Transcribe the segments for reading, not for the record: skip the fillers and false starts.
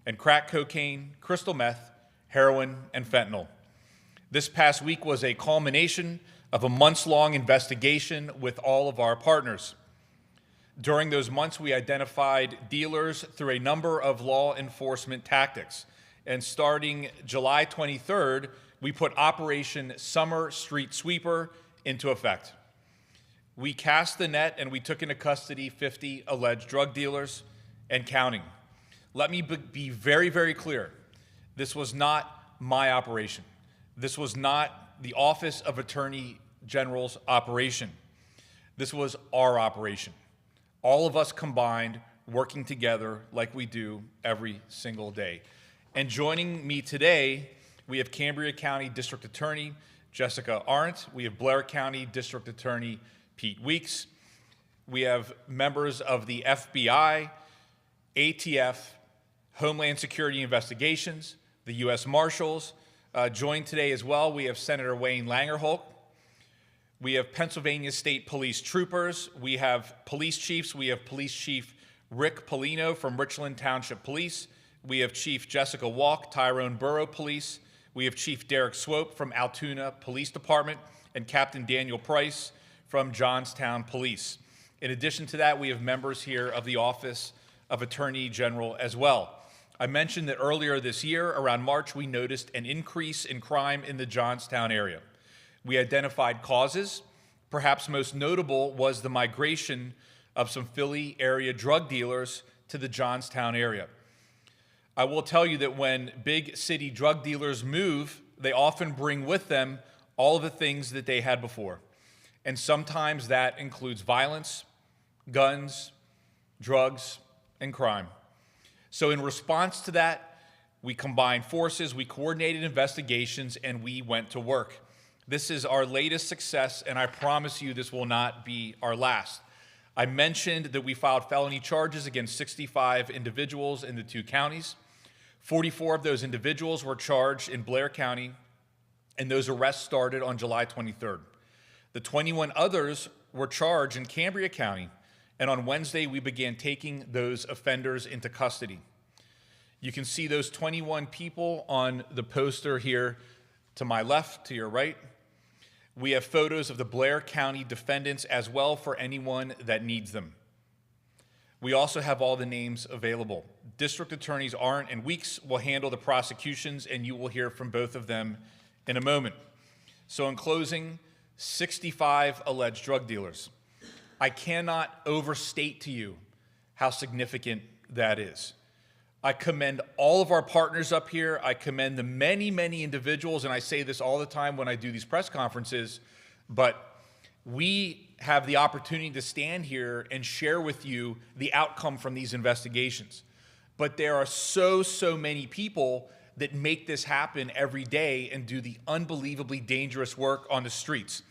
and crack cocaine, crystal meth, heroin, and fentanyl. This past week was a culmination of a months-long investigation with all of our partners. During those months, we identified dealers through a number of law enforcement tactics. And starting July 23rd, we put Operation Summer Street Sweeper into effect. We cast the net and we took into custody 50 alleged drug dealers and counting. Let me be very, very clear. This was not my operation. This was not the Office of Attorney General's operation. This was our operation. All of us combined, working together like we do every single day. And joining me today, we have Cambria County District Attorney Jessica Arndt. We have Blair County District Attorney Pete Weeks. We have members of the FBI, ATF, Homeland Security Investigations, the U.S. Marshals. Joined today as well, we have Senator Wayne Langerholt. We have Pennsylvania State Police troopers. We have police chiefs. We have Police Chief Rick Polino from Richland Township Police. We have Chief Jessica Walk, Tyrone Borough Police. We have Chief Derek Swope from Altoona Police Department and Captain Daniel Price from Johnstown Police. In addition to that, we have members here of the Office of Attorney General as well. I mentioned that earlier this year, around March, we noticed an increase in crime in the Johnstown area. We identified causes. Perhaps most notable was the migration of some Philly area drug dealers to the Johnstown area. I will tell you that when big city drug dealers move, they often bring with them all of the things that they had before. And sometimes that includes violence, guns, drugs, and crime. So in response to that, we combined forces, we coordinated investigations, and we went to work. This is our latest success, and I promise you this will not be our last. I mentioned that we filed felony charges against 65 individuals in the two counties. 44 of those individuals were charged in Blair County, and those arrests started on July 23rd. The 21 others were charged in Cambria County, and on Wednesday we began taking those offenders into custody. You can see those 21 people on the poster here to my left, to your right. We have photos of the Blair County defendants as well for anyone that needs them. We also have all the names available. District Attorneys Arndt and Weeks will handle the prosecutions, and you will hear from both of them in a moment. So in closing, 65 alleged drug dealers. I cannot overstate to you how significant that is. I commend all of our partners up here. I commend the many, many individuals, and I say this all the time when I do these press conferences, but we have the opportunity to stand here and share with you the outcome from these investigations. But there are so many people that make this happen every day and do the unbelievably dangerous work on the streets.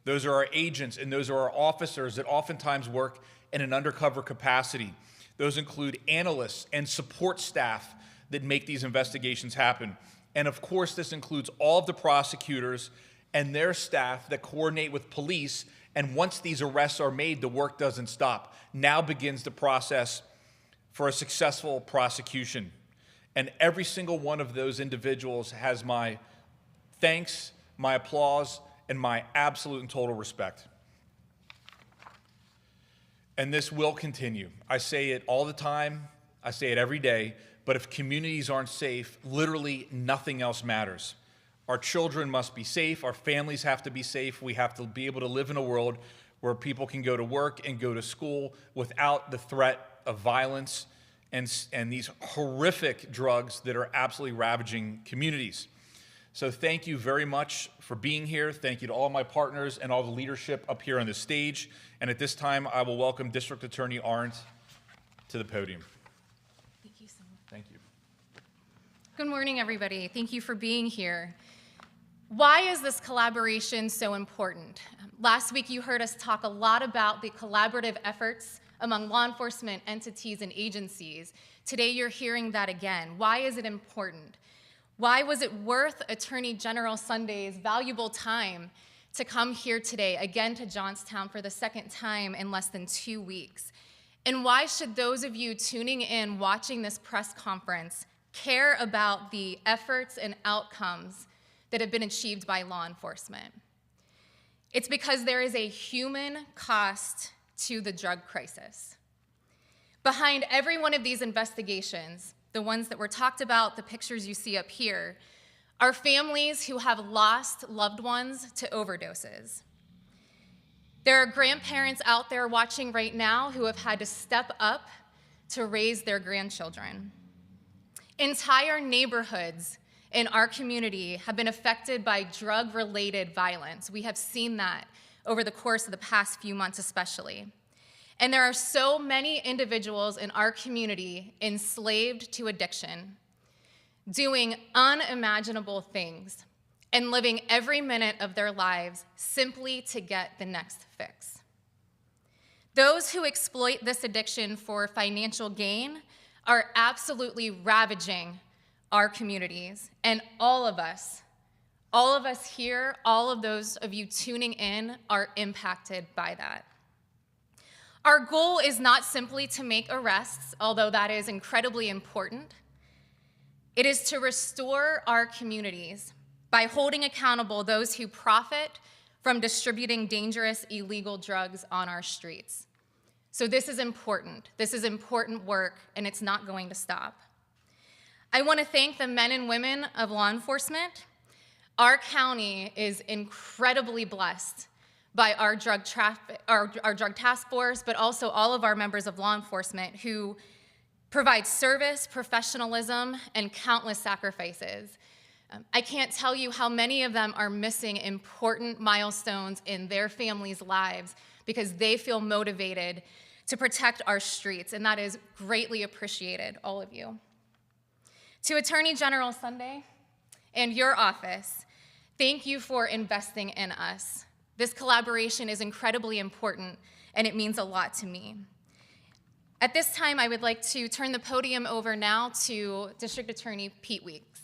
Those are our agents and those are our officers that oftentimes work in an undercover capacity. Those include analysts and support staff that make these investigations happen. And of course, this includes all of the prosecutors and their staff that coordinate with police. And once these arrests are made, the work doesn't stop. Now begins the process for a successful prosecution. And every single one of those individuals has my thanks, my applause, and my absolute and total respect. And this will continue. I say it all the time, I say it every day, but if communities aren't safe, literally nothing else matters. Our children must be safe, our families have to be safe, we have to be able to live in a world where people can go to work and go to school without the threat of violence and these horrific drugs that are absolutely ravaging communities. So thank you very much for being here. Thank you to all my partners and all the leadership up here on the stage. And at this time, I will welcome District Attorney Arndt to the podium. Thank you so much. Thank you. Good morning, everybody. Thank you for being here. Why is this collaboration so important? Last week, you heard us talk a lot about the collaborative efforts among law enforcement entities and agencies. Today, you're hearing that again. Why is it important? Why was it worth Attorney General Sunday's valuable time to come here today, again to Johnstown for the second time in less than 2 weeks? And why should those of you tuning in, watching this press conference, care about the efforts and outcomes that have been achieved by law enforcement. It's because there is a human cost to the drug crisis. Behind every one of these investigations, the ones that were talked about, the pictures you see up here, are families who have lost loved ones to overdoses. There are grandparents out there watching right now who have had to step up to raise their grandchildren. Entire neighborhoods in our community have been affected by drug-related violence. We have seen that over the course of the past few months especially. And there are so many individuals in our community enslaved to addiction, doing unimaginable things and living every minute of their lives simply to get the next fix. Those who exploit this addiction for financial gain are absolutely ravaging our communities, and all of us here, all of those of you tuning in are impacted by that. Our goal is not simply to make arrests, although that is incredibly important. It is to restore our communities by holding accountable those who profit from distributing dangerous illegal drugs on our streets. So this is important. This is important work, and it's not going to stop. I want to thank the men and women of law enforcement. Our county is incredibly blessed by our drug task force, but also all of our members of law enforcement who provide service, professionalism, and countless sacrifices. I can't tell you how many of them are missing important milestones in their families' lives because they feel motivated to protect our streets, and that is greatly appreciated, all of you. To Attorney General Sunday and your office, thank you for investing in us. This collaboration is incredibly important, and it means a lot to me. At this time, I would like to turn the podium over now to District Attorney Pete Weeks.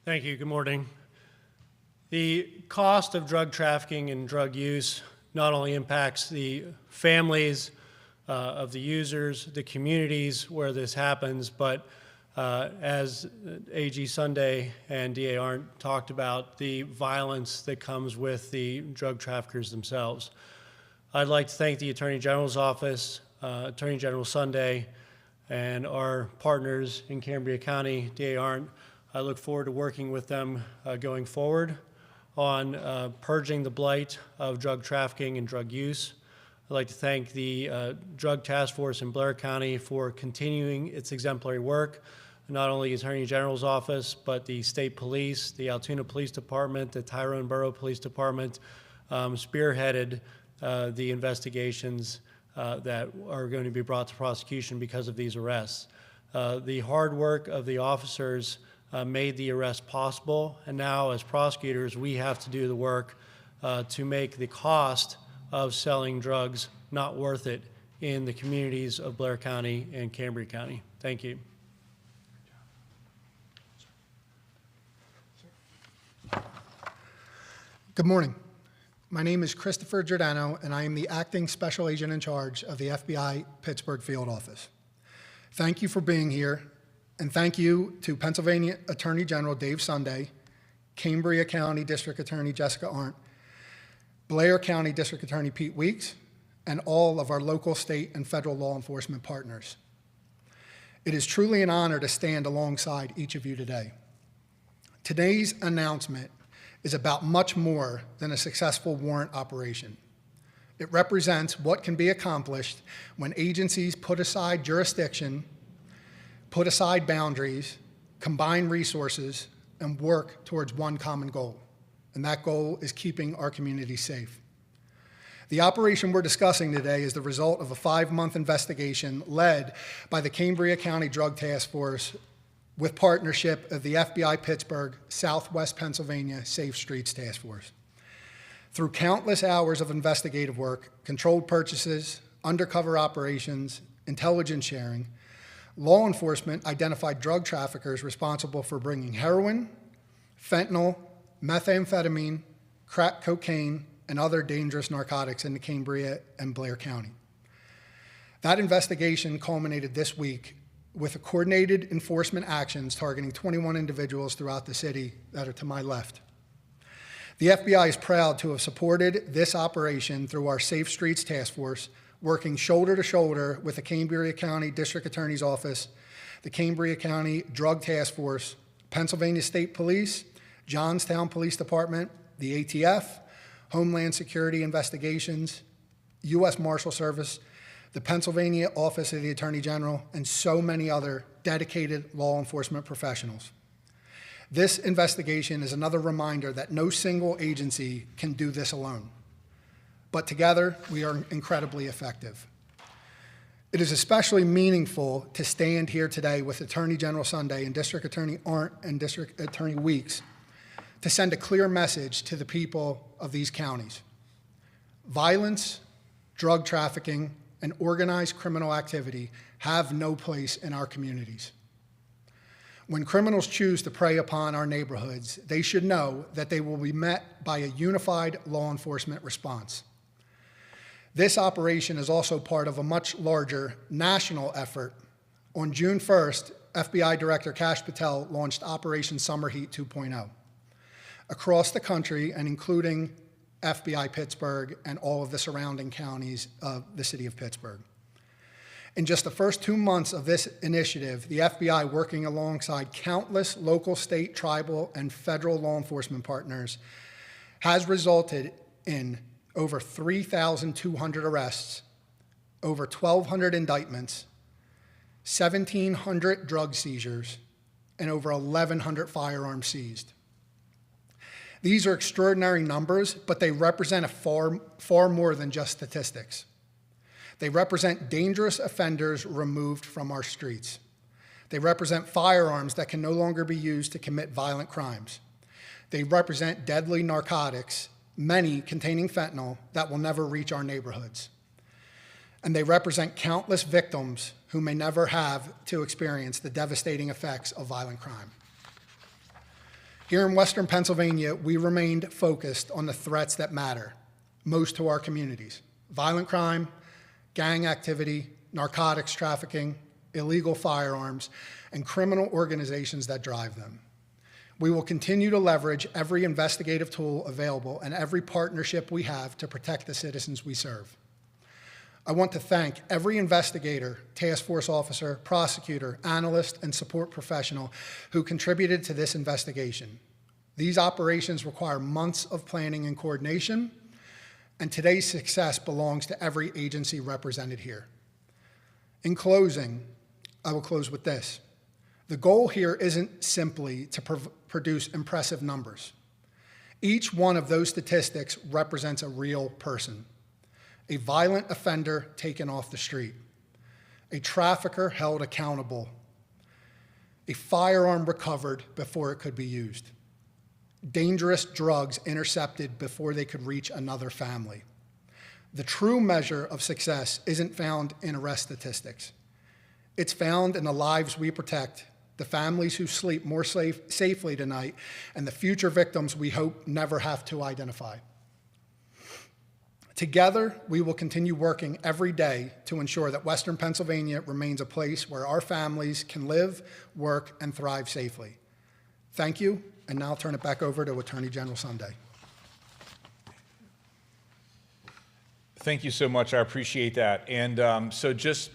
Thank you. Good morning. The cost of drug trafficking and drug use not only impacts the families of the users, the communities where this happens, but as AG Sunday and DA Arndt talked about, the violence that comes with the drug traffickers themselves. I'd like to thank the Attorney General's office, Attorney General Sunday, and our partners in Cambria County, DA Arndt. I look forward to working with them going forward on purging the blight of drug trafficking and drug use. I'd like to thank the Drug Task Force in Blair County for continuing its exemplary work, not only the Attorney General's office, but the State Police, the Altoona Police Department, the Tyrone Borough Police Department, spearheaded the investigations that are going to be brought to prosecution because of these arrests. The hard work of the officers made the arrest possible, and now as prosecutors we have to do the work to make the cost of selling drugs not worth it in the communities of Blair County and Cambria County. Thank you. Good morning. My name is Christopher Giordano, and I am the Acting Special Agent in charge of the FBI Pittsburgh Field Office. Thank you for being here, and thank you to Pennsylvania Attorney General Dave Sunday, Cambria County District Attorney Jessica Arndt, Blair County District Attorney Pete Weeks, and all of our local, state, and federal law enforcement partners. It is truly an honor to stand alongside each of you today. Today's announcement is about much more than a successful warrant operation. It represents what can be accomplished when agencies put aside jurisdiction, put aside boundaries, combine resources, and work towards one common goal. And that goal is keeping our community safe. The operation we're discussing today is the result of a 5-month investigation led by the Cambria County Drug Task Force with partnership of the FBI Pittsburgh Southwest Pennsylvania Safe Streets Task Force. Through countless hours of investigative work, controlled purchases, undercover operations, intelligence sharing, law enforcement identified drug traffickers responsible for bringing heroin, fentanyl, methamphetamine, crack cocaine, and other dangerous narcotics in the Cambria and Blair County. That investigation culminated this week with a coordinated enforcement actions targeting 21 individuals throughout the city that are to my left. The FBI is proud to have supported this operation through our Safe Streets Task Force, working shoulder to shoulder with the Cambria County District Attorney's Office, the Cambria County Drug Task Force, Pennsylvania State Police, Johnstown Police Department, the ATF, Homeland Security Investigations, U.S. Marshal Service, the Pennsylvania Office of the Attorney General, and so many other dedicated law enforcement professionals. This investigation is another reminder that no single agency can do this alone. But together, we are incredibly effective. It is especially meaningful to stand here today with Attorney General Sunday and District Attorney Arndt and District Attorney Weeks to send a clear message to the people of these counties. Violence, drug trafficking, and organized criminal activity have no place in our communities. When criminals choose to prey upon our neighborhoods, they should know that they will be met by a unified law enforcement response. This operation is also part of a much larger national effort. On June 1st, FBI Director Kash Patel launched Operation Summer Heat 2.0 across the country and including FBI Pittsburgh and all of the surrounding counties of the city of Pittsburgh. In just the first 2 months of this initiative, the FBI, working alongside countless local, state, tribal, and federal law enforcement partners, has resulted in over 3,200 arrests, over 1,200 indictments, 1,700 drug seizures, and over 1,100 firearms seized. These are extraordinary numbers, but they represent far more than just statistics. They represent dangerous offenders removed from our streets. They represent firearms that can no longer be used to commit violent crimes. They represent deadly narcotics, many containing fentanyl, that will never reach our neighborhoods. And they represent countless victims who may never have to experience the devastating effects of violent crime. Here in Western Pennsylvania, we remained focused on the threats that matter most to our communities: violent crime, gang activity, narcotics trafficking, illegal firearms, and criminal organizations that drive them. We will continue to leverage every investigative tool available and every partnership we have to protect the citizens we serve. I want to thank every investigator, task force officer, prosecutor, analyst, and support professional who contributed to this investigation. These operations require months of planning and coordination, and today's success belongs to every agency represented here. In closing, I will close with this. The goal here isn't simply to produce impressive numbers. Each one of those statistics represents a real person: a violent offender taken off the street, a trafficker held accountable, a firearm recovered before it could be used, dangerous drugs intercepted before they could reach another family. The true measure of success isn't found in arrest statistics. It's found in the lives we protect, the families who sleep more safely tonight, and the future victims we hope never have to identify. Together, we will continue working every day to ensure that Western Pennsylvania remains a place where our families can live, work, and thrive safely. Thank you, and now I'll turn it back over to Attorney General Sunday. Thank you so much. I appreciate that. And so just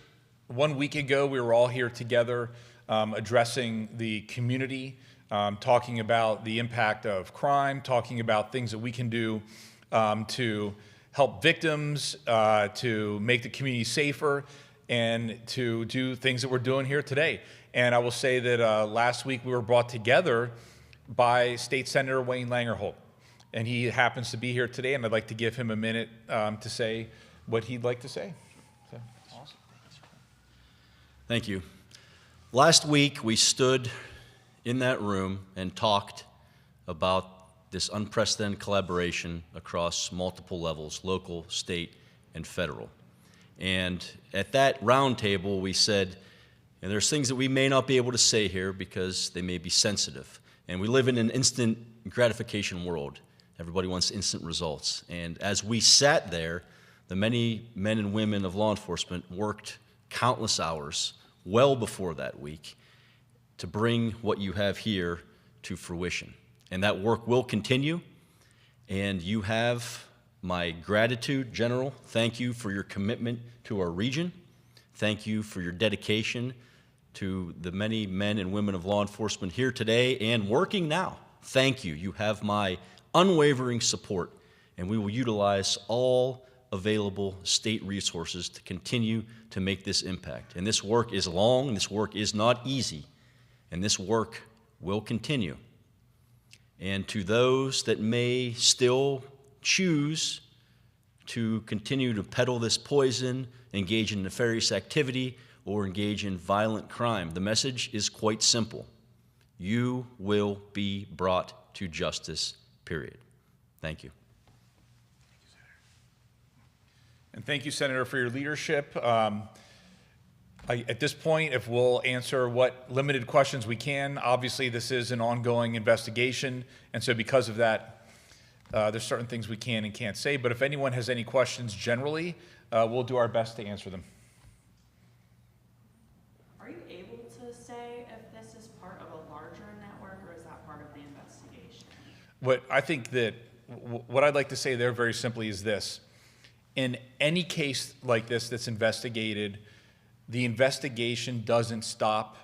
1 week ago, we were all here together addressing the community, talking about the impact of crime, talking about things that we can do to help victims, to make the community safer, and to do things that we're doing here today. And I will say that last week we were brought together by State Senator Wayne Langerholt. And he happens to be here today, and I'd like to give him a minute to say what he'd like to say. So. Awesome. Thank you. Last week, we stood in that room and talked about this unprecedented collaboration across multiple levels, local, state, and federal. And at that roundtable, we said, and there's things that we may not be able to say here because they may be sensitive. And we live in an instant gratification world. Everybody wants instant results. And as we sat there, the many men and women of law enforcement worked countless hours well before that week to bring what you have here to fruition. And that work will continue, and you have my gratitude, General. Thank you for your commitment to our region. Thank you for your dedication to the many men and women of law enforcement here today and working now. Thank you. You have my unwavering support, and we will utilize all available state resources to continue to make this impact. And this work is long, this work is not easy, and this work will continue. And to those that may still choose to continue to peddle this poison, engage in nefarious activity, or engage in violent crime, the message is quite simple. You will be brought to justice, period. Thank you. And thank you, Senator, for your leadership. At this point, if we'll answer what limited questions we can, obviously this is an ongoing investigation, and so because of that, there's certain things we can and can't say, but if anyone has any questions generally, we'll do our best to answer them. Are you able to say if this is part of a larger network, or is that part of the investigation? What I'd like to say there very simply is this. In any case like this that's investigated, the investigation doesn't stop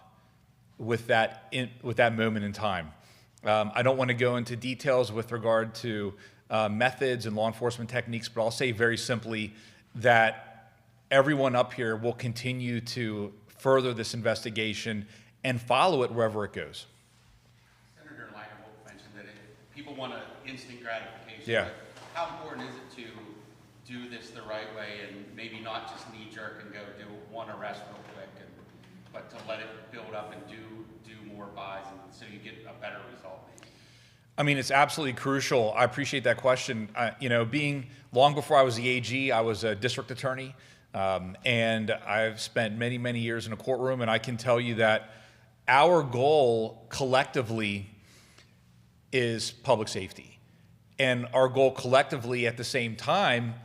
with that moment in time. I don't want to go into details with regard to methods and law enforcement techniques, but I'll say very simply that everyone up here will continue to further this investigation and follow it wherever it goes. Senator Langenholt mentioned that people want instant gratification. Yeah. How important is it to do this the right way and maybe not just knee jerk and go do one arrest real quick, but to let it build up and do more buys, and so you get a better result? I mean, it's absolutely crucial. I appreciate that question. Being long before I was the AG, I was a district attorney, and I've spent many, many years in a courtroom, and I can tell you that our goal collectively is public safety. And our goal collectively at the same time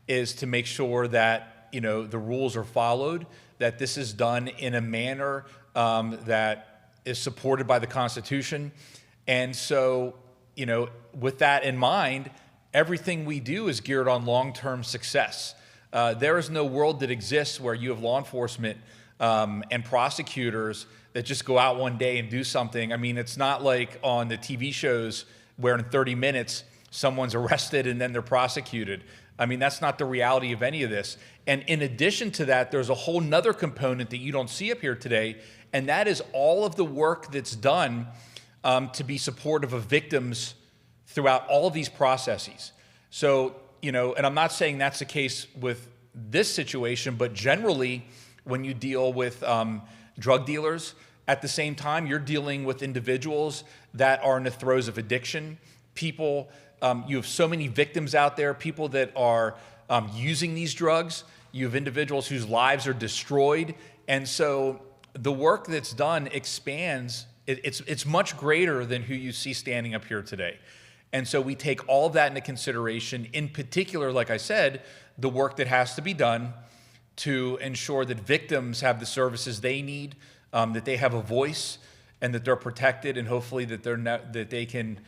is to make sure that, the rules are followed, that this is done in a manner that is supported by the Constitution. And so, with that in mind, everything we do is geared on long-term success. There is no world that exists where you have law enforcement and prosecutors that just go out one day and do something. I mean, it's not like on the TV shows where in 30 minutes someone's arrested and then they're prosecuted. I mean, that's not the reality of any of this. And in addition to that, there's a whole nother component that you don't see up here today, and that is all of the work that's done to be supportive of victims throughout all of these processes. So, and I'm not saying that's the case with this situation, but generally, when you deal with drug dealers, at the same time, you're dealing with individuals that are in the throes of addiction, people. You have so many victims out there, people that are using these drugs. You have individuals whose lives are destroyed. And so the work that's done expands. It's much greater than who you see standing up here today. And so we take all of that into consideration, in particular, like I said, the work that has to be done to ensure that victims have the services they need, that they have a voice, and that they're protected, and hopefully that they can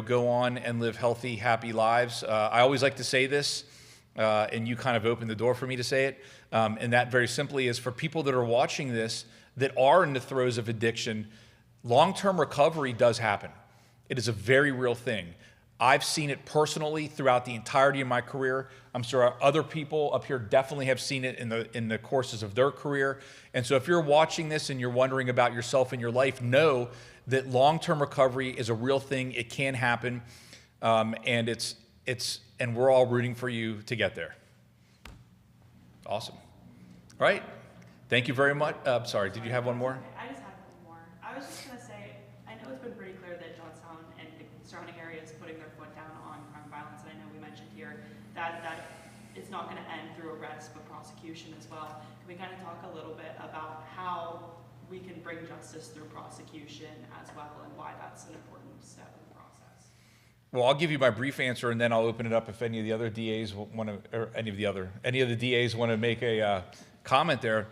go on and live healthy, happy lives. I always like to say this, and you kind of opened the door for me to say it, and that very simply is for people that are watching this that are in the throes of addiction, long-term recovery does happen. It is a very real thing. I've seen it personally throughout the entirety of my career. I'm sure other people up here definitely have seen it in the courses of their career. And so if you're watching this and you're wondering about yourself and your life, know that long-term recovery is a real thing. It can happen, and and we're all rooting for you to get there. Awesome. All right. Thank you very much. Sorry, did you have one more? I just have one more. I was just going to say, I know it's been pretty clear that Johnstown and the surrounding areas putting their foot down on crime violence, and I know we mentioned here that it's not going to end through arrest, but prosecution as well. Can we kind of talk a little bit about how we can bring justice through prosecution as well, and why that's an important step in the process? Well, I'll give you my brief answer, and then I'll open it up if any of the other DAs want to, or any of the DAs want to make a comment there.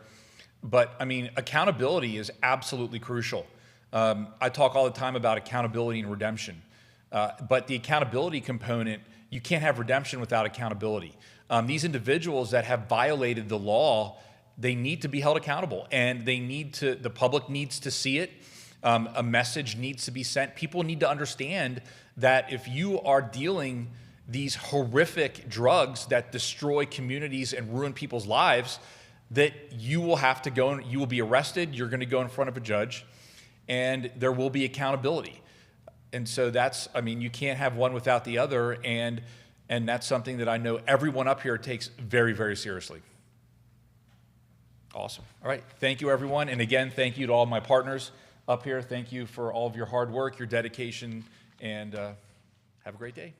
But I mean, accountability is absolutely crucial. I talk all the time about accountability and redemption, but the accountability component, you can't have redemption without accountability. These individuals that have violated the law, they need to be held accountable, and the public needs to see it. A message needs to be sent. People need to understand that if you are dealing these horrific drugs that destroy communities and ruin people's lives, that you will have to go and you will be arrested, you're going to go in front of a judge, and there will be accountability. And so that's, I mean, you can't have one without the other, and that's something that I know everyone up here takes very, very seriously. Awesome. All right. Thank you, everyone. And again, thank you to all my partners up here. Thank you for all of your hard work, your dedication, and have a great day.